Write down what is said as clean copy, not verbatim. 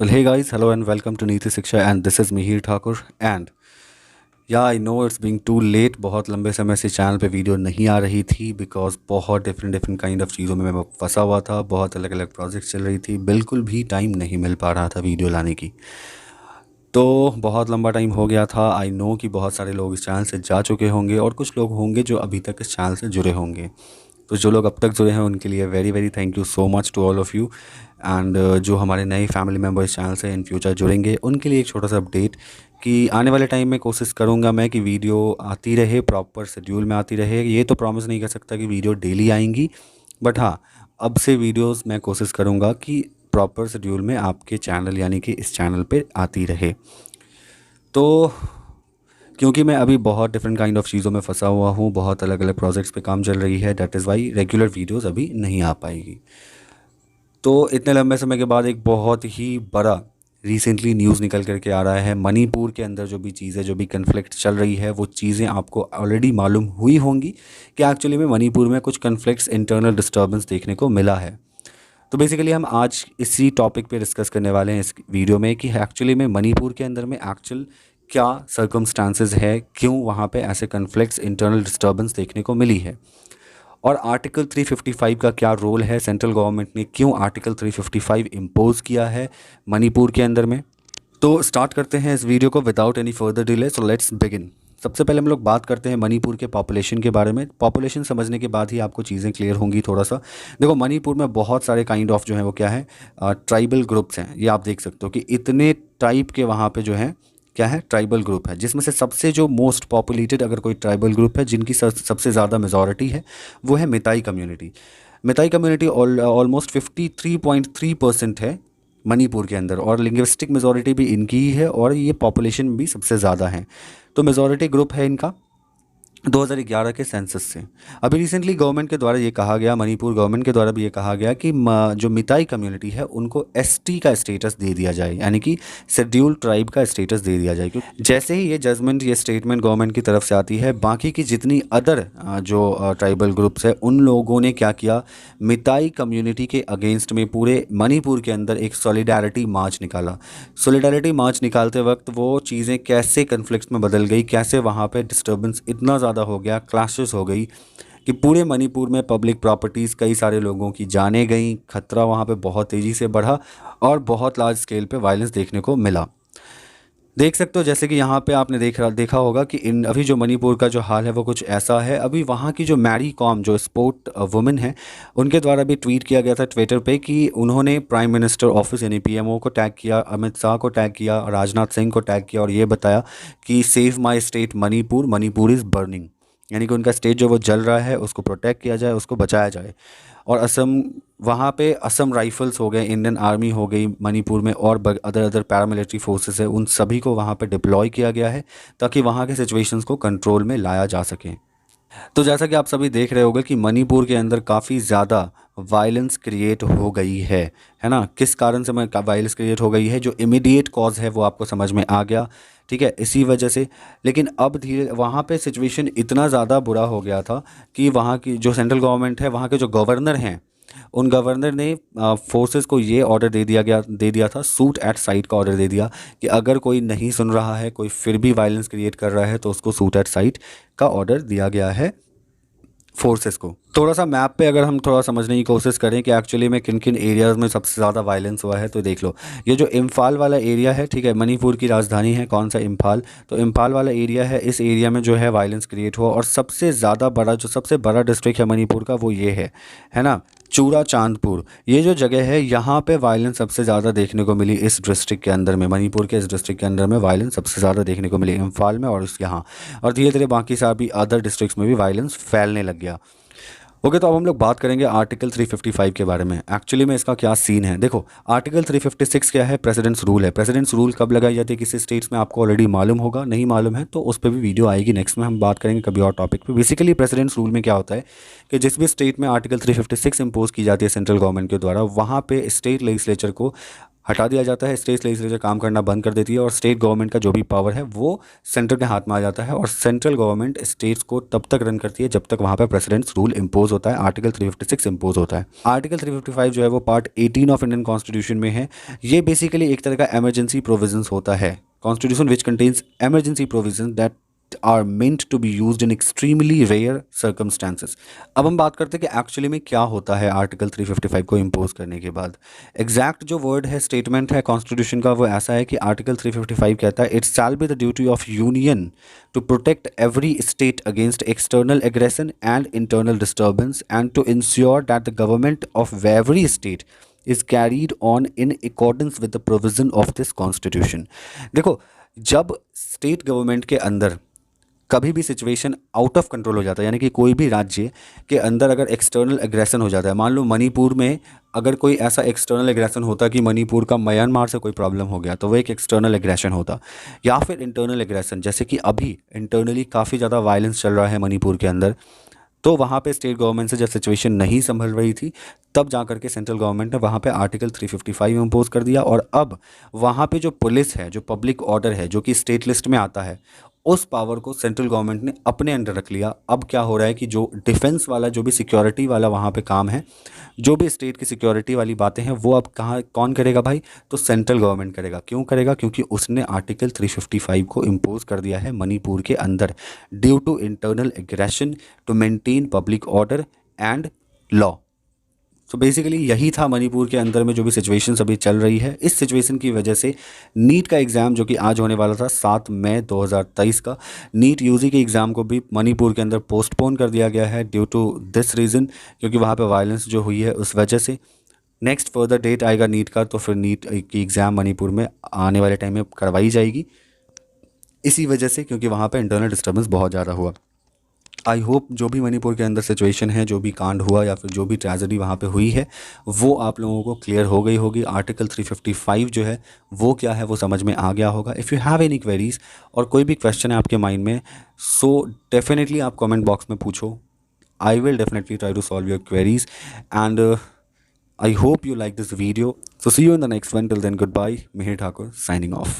Well, hey guys, hello and welcome to Neeti Shiksha and this is Mihir Thakur and yeah, I know it's being too late. बहुत लंबे समय से channel पे video नहीं आ रही थी बिकॉज बहुत डिफरेंट काइंड ऑफ चीज़ों में मैं फंसा हुआ था। बहुत अलग अलग प्रोजेक्ट चल रही थी, बिल्कुल भी टाइम नहीं मिल पा रहा था वीडियो लाने की। तो बहुत लंबा टाइम हो गया था। आई नो कि बहुत सारे लोग इस चैनल से जा चुके होंगे और कुछ लोग होंगे जो अभी तक इस चैनल से जुड़े होंगे। तो जो लोग अब तक जुड़े हैं उनके लिए very very thank you so much to all of you. And जो हमारे नए फैमिली मेम्बर इस चैनल से इन फ्यूचर जुड़ेंगे उनके लिए एक छोटा सा अपडेट कि आने वाले टाइम में कोशिश करूँगा मैं कि वीडियो आती रहे, प्रॉपर शेड्यूल में आती रहे। ये तो प्रॉमिस नहीं कर सकता कि वीडियो डेली आएंगी, बट हाँ, अब से वीडियोस मैं कोशिश करूँगा कि प्रॉपर शेड्यूल में आपके चैनल यानी कि इस चैनल पे आती रहे। तो क्योंकि मैं अभी बहुत डिफरेंट काइंड ऑफ चीज़ों में फंसा हुआ हूँ, बहुत अलग अलग प्रोजेक्ट्स पे काम चल रही है, that is why regular videos अभी नहीं आ पाएगी। तो इतने लंबे समय के बाद एक बहुत ही बड़ा रिसेंटली न्यूज़ निकल करके आ रहा है। मणिपुर के अंदर जो भी चीज़ें, जो भी कन्फ्लिक्ट चल रही है, वो चीज़ें आपको ऑलरेडी मालूम हुई होंगी कि एक्चुअली में मणिपुर में कुछ कन्फ्लिक्ट्स, इंटरनल डिस्टर्बेंस देखने को मिला है। तो बेसिकली हम आज इसी टॉपिक पे डिस्कस करने वाले हैं इस वीडियो में कि एक्चुअली में मणिपुर के अंदर में एक्चुअल क्या सर्कमस्टांसेस है, क्यों वहाँ पे ऐसे कन्फ्लिक्ट्स, इंटरनल डिस्टर्बेंस देखने को मिली है, और आर्टिकल 355 का क्या रोल है, सेंट्रल गवर्नमेंट ने क्यों आर्टिकल 355 इम्पोज किया है मणिपुर के अंदर में। तो स्टार्ट करते हैं इस वीडियो को without any further delay. So let's begin. सबसे पहले हम लोग बात करते हैं मणिपुर के पॉपुलेशन के बारे में। पॉपुलेशन समझने के बाद ही आपको चीज़ें क्लियर होंगी थोड़ा सा। देखो, मणिपुर में बहुत सारे काइंड ऑफ जो है वो क्या है, ट्राइबल ग्रुप्स हैं। ये आप देख सकते हो कि इतने टाइप के वहाँ पे जो है क्या है, ट्राइबल ग्रुप है, जिसमें से सबसे जो मोस्ट पॉपुलेटेड अगर कोई ट्राइबल ग्रुप है जिनकी सबसे ज़्यादा मेजॉरिटी है वो है मिताई कम्युनिटी। मिताई कम्युनिटी ऑलमोस्ट 53.3% है मणिपुर के अंदर, और लिंग्विस्टिक मेजॉरिटी भी इनकी ही है और ये पॉपुलेशन भी सबसे ज़्यादा है। तो मेजॉरिटी ग्रुप है इनका 2011 के सेंसस से। अभी रिसेंटली गवर्नमेंट के द्वारा ये कहा गया, मणिपुर गवर्नमेंट के द्वारा भी ये कहा गया कि जो मिताई कम्युनिटी है उनको एसटी का स्टेटस दे दिया जाए, यानी कि शेड्यूल्ड ट्राइब का स्टेटस दे दिया जाए। क्योंकि जैसे ही ये जजमेंट, ये स्टेटमेंट गवर्नमेंट की तरफ से आती है, बाकी की जितनी अदर जो ट्राइबल ग्रुप्स है उन लोगों ने क्या किया, मिताई कम्युनिटी के अगेंस्ट में पूरे मणिपुर के अंदर एक सॉलिडारिटी मार्च निकाला। सॉलिडारिटी मार्च निकालते वक्त वो चीज़ें कैसे कन्फ्लिक्ट में बदल गई, कैसे वहाँ पे डिस्टर्बेंस इतना ज़्यादा हो गया, क्लैशेस हो गई कि पूरे मणिपुर में पब्लिक प्रॉपर्टीज़, कई सारे लोगों की जानें गई, खतरा वहाँ पे बहुत तेज़ी से बढ़ा और बहुत लार्ज स्केल पे वायलेंस देखने को मिला। देख सकते हो जैसे कि यहाँ पे आपने देखा होगा कि इन अभी जो मणिपुर का जो हाल है वो कुछ ऐसा है। अभी वहाँ की जो मैरी कॉम, जो स्पोर्ट वुमेन है, उनके द्वारा भी ट्वीट किया गया था ट्विटर पे कि उन्होंने प्राइम मिनिस्टर ऑफिस यानी पीएमओ को टैग किया, अमित शाह को टैग किया, राजनाथ सिंह को टैग किया और ये बताया कि save my state Manipur, Manipur is burning, यानी कि उनका स्टेट जो वो जल रहा है उसको प्रोटेक्ट किया जाए, उसको बचाया जाए। और असम, वहाँ पे असम राइफल्स हो गए, इंडियन आर्मी हो गई मणिपुर में, और अदर पैरामिलिट्री फोर्सेस है, उन सभी को वहाँ पे डिप्लॉय किया गया है ताकि वहाँ के सिचुएशंस को कंट्रोल में लाया जा सके। तो जैसा कि आप सभी देख रहे होंगे कि मणिपुर के अंदर काफ़ी ज़्यादा वायलेंस क्रिएट हो गई है ना। किस कारण से वायलेंस क्रिएट हो गई है, जो इमीडिएट कॉज है वो आपको समझ में आ गया, ठीक है, इसी वजह से। लेकिन अब धीरे वहाँ पे सिचुएशन इतना ज़्यादा बुरा हो गया था कि वहाँ की जो सेंट्रल गवर्नमेंट है, वहाँ के जो गवर्नर हैं, उन गवर्नर ने फोर्सेस को ये ऑर्डर दे दिया था, शूट एट साइट का ऑर्डर दे दिया कि अगर कोई नहीं सुन रहा है, कोई फिर भी वायलेंस क्रिएट कर रहा है तो उसको शूट एट साइट का ऑर्डर दिया गया है फोर्सेस को। थोड़ा सा मैप पे अगर हम थोड़ा समझने की कोशिश करें कि एक्चुअली में किन किन एरियाज़ में सबसे ज़्यादा वायलेंस हुआ है, तो देख लो, ये जो इम्फाल वाला एरिया है, ठीक है, मणिपुर की राजधानी है कौन सा, इम्फाल। तो इम्फाल वाला एरिया है, इस एरिया में जो है वायलेंस क्रिएट हुआ, और सबसे ज़्यादा बड़ा, जो सबसे बड़ा डिस्ट्रिक्ट है मणिपुर का, वो ये है ना, चूरा चांदपुर। ये जो जगह है, यहाँ पे वायलेंस सबसे ज़्यादा देखने को मिली इस डिस्ट्रिक्ट के अंदर में, मणिपुर के इस डिस्ट्रिक्ट के अंदर में वायलेंस सबसे ज़्यादा देखने को मिली इम्फाल में और यहाँ, और धीरे धीरे बाकी सारी अदर डिस्ट्रिक्ट्स में भी वायलेंस फैलने लग गया। ओके, तो अब हम लोग बात करेंगे आर्टिकल 355 के बारे में। एक्चुअली में इसका क्या सीन है, देखो, आर्टिकल 356 क्या है, प्रेसिडेंट्स रूल है। प्रेसिडेंट्स रूल कब लगाई जाती है किसी स्टेट्स में, आपको ऑलरेडी मालूम होगा, नहीं मालूम है तो उस पर भी वीडियो आएगी, नेक्स्ट में हम बात करेंगे कभी और टॉपिक पे। बेसिकली प्रेसिडेंट्स रूल में क्या होता है कि जिस भी स्टेट में आर्टिकल 356 इम्पोज की जाती है सेंट्रल गवर्नमेंट के द्वारा, वहाँ पे स्टेट लेजिस्लेचर को हटा दिया जाता है, स्टेट लेजिस्लेचर काम करना बंद कर देती है और स्टेट गवर्नमेंट का जो भी पावर है वो सेंटर के हाथ में आ जाता है और सेंट्रल गवर्नमेंट स्टेट्स को तब तक रन करती है जब तक वहाँ पर प्रेसिडेंट्स रूल इम्पोज होता है, आर्टिकल 356 इम्पोज होता है। आर्टिकल 355 जो है वो पार्ट 18 ऑफ इंडियन कॉन्स्टिट्यूशन में है। ये बेसिकली एक तरह का एमरजेंसी प्रोविजंस होता है, constitution which contains emergency provision that are meant to be used in extremely rare circumstances. अब हम बात करते हैं कि एक्चुअली में क्या होता है आर्टिकल 355 को इम्पोज करने के बाद। एग्जैक्ट जो वर्ड है, स्टेटमेंट है कॉन्स्टिट्यूशन का, वो ऐसा है कि आर्टिकल 355 कहता है it shall be the duty of union to protect every state against external aggression and internal disturbance and to ensure that the government of every state is carried on in accordance with the provision of this constitution. देखो, जब state government के अंदर कभी भी situation out of control हो जाता है, यानी कि कोई भी राज्य के अंदर अगर एक्सटर्नल एग्रेशन हो जाता है, मान लो मणिपुर में अगर कोई ऐसा एक्सटर्नल एग्रेशन होता कि मणिपुर का म्यांमार से कोई प्रॉब्लम हो गया, तो वो एक एक्सटर्नल एग्रेशन होता। या फिर इंटरनल एग्रेशन, जैसे कि अभी इंटरनली काफ़ी ज़्यादा वायलेंस चल रहा है मणिपुर के अंदर, तो वहाँ पे स्टेट गवर्नमेंट से जब सिचुएशन नहीं संभल रही थी तब जा करके सेंट्रल गवर्नमेंट ने वहाँ पे आर्टिकल 355 इम्पोज कर दिया। और अब वहाँ पे जो पुलिस है, जो पब्लिक ऑर्डर है, जो कि स्टेट लिस्ट में आता है, उस पावर को सेंट्रल गवर्नमेंट ने अपने अंडर रख लिया। अब क्या हो रहा है कि जो डिफेंस वाला, जो भी सिक्योरिटी वाला वहाँ पे काम है, जो भी स्टेट की सिक्योरिटी वाली बातें हैं, वो अब कौन करेगा भाई? तो सेंट्रल गवर्नमेंट करेगा। क्यों करेगा? क्योंकि उसने आर्टिकल 355 को इम्पोज कर दिया है मणिपुर के अंदर, due to internal aggression to maintain public order and law. So basically यही था मणिपुर के अंदर में जो भी सिचुएशन अभी चल रही है। इस सिचुएशन की वजह से नीट का एग्ज़ाम जो कि आज होने वाला था 7 मई 2023 का, नीट यूजी के एग्ज़ाम को भी मणिपुर के अंदर पोस्टपोन कर दिया गया है ड्यू टू दिस रीज़न, क्योंकि वहाँ पे वायलेंस जो हुई है उस वजह से। नेक्स्ट फर्दर डेट आएगा नीट का, तो फिर नीट की एग्ज़ाम मणिपुर में आने वाले टाइम में करवाई जाएगी इसी वजह से, क्योंकि वहाँ पर इंटरनल डिस्टर्बेंस बहुत ज़्यादा हुआ। आई होप जो भी मणिपुर के अंदर सिचुएशन है, जो भी कांड हुआ या फिर जो भी ट्रेजेडी वहाँ पे हुई है, वो आप लोगों को क्लियर हो गई होगी। आर्टिकल 355 जो है वो क्या है वो समझ में आ गया होगा। If you have any queries और कोई भी क्वेश्चन है आपके माइंड में, सो डेफिनेटली आप कमेंट बॉक्स में पूछो। I will definitely try to solve your queries and I hope you like this video. So see you in the next one. Till then, goodbye. Mihir Thakur signing off.